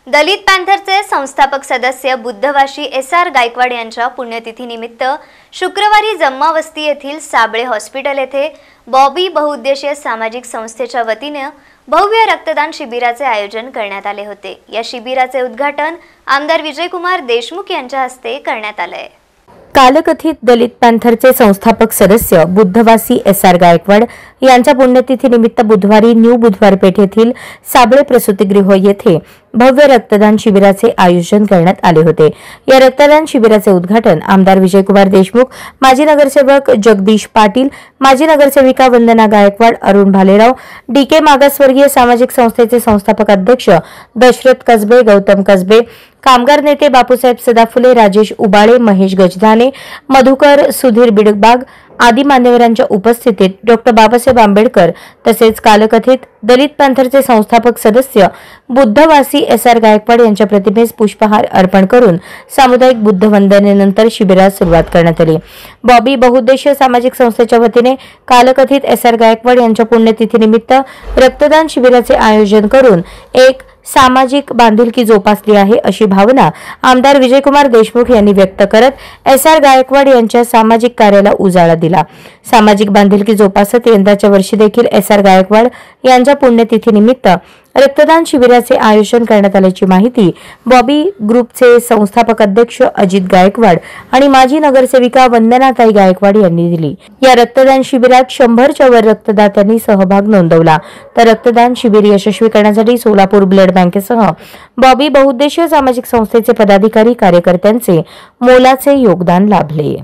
दलित पॅंथरचे संस्थापक सदस्य बुद्धवाशी एस.आर. गायकवाड यांच्या पुण्यतिथीनिमित्त शुक्रवारी जम्मावस्ती येथील साबळे हॉस्पिटल येथे बॉबी बहुउद्देशीय सामाजिक संस्थेच्या वतीने भव्य रक्तदान शिबिराचे आयोजन करण्यात आले होते। या शिबिराचे उद्घाटन आमदार विजयकुमार देशमुख यांच्या हस्ते करण्यात आले। कालकथित दलित पॅंथरचे संस्थापक सदस्य बुद्धवासी एस.आर. गायकवाड यांच्या पुण्यतिथीनिमित्त बुधवारी न्यू बुधवार पेठ येथील साबळे प्रसूतिगृह येथे भव्य रक्तदान शिबिराचे आयोजन करण्यात आले होते। या रक्तदान शिबिराचे उद्घाटन आमदार विजयकुमार देशमुख, माजी नगरसेवक जगदीश पाटील, माजी नगरसेविका वंदना गायकवाड, अरुण भालेराव, डी.के. मागासवर्गीय सामाजिक संस्थेचे संस्थापक अध्यक्ष दशरथ कसबे, गौतम कसबे, कामगार नेते बापूसाहेब सदाफुले, राजेश उबाळे, महेश गजधाने, मधुकर सुधीर बिडबाग आदी मान्यवरांच्या उपस्थितीत डॉ. बाबासाहेब आंबेडकर तसेच कालकथित दलित पॅंथरचे संस्थापक सदस्य बुद्धवासी एस.आर. गायकवाड यांच्या प्रतिमेस पुष्पहार अर्पण करून सामुदायिक बुद्ध वंदनेनंतर शिबिरास सुरुवात करण्यात आली। बॉबी बहुउद्देशीय सामाजिक संस्थेच्या वतीने कालकथित एस.आर. गायकवाड यांच्या पुण्यतिथीनिमित्त रक्तदान शिबिराचे आयोजन करून एक सामाजिक बांधिलकी जोपासली आहे अशी भावना आमदार विजयकुमार देशमुख यांनी व्यक्त करत एस.आर. गायकवाड यांच्या सामाजिक कार्याला उजाळा दिला। सामाजिक बांधिलकी जोपासत यंदाच्या वर्षी देखील एस.आर. गायकवाड यांच्या पुण्यतिथीनिमित्त रक्तदान शिबिराचे आयोजन करण्यात आल्याची माहिती बॉबी ग्रुपचे संस्थापक अध्यक्ष अजित गायकवाड आणि माजी नगरसेविका वंदनाताई गायकवाड यांनी दिली। या रक्तदान शिबिरात 100च्या वर रक्तदात्यांनी सहभाग नोंदवला। तर रक्तदान शिबिर यशस्वी करण्यासाठी सोलापूर ब्लड बँकेसह बॉबी बहुउद्देशीय सामाजिक संस्थेचे पदाधिकारी कार्यकर्त्यांचे मोलाचे योगदान लाभले।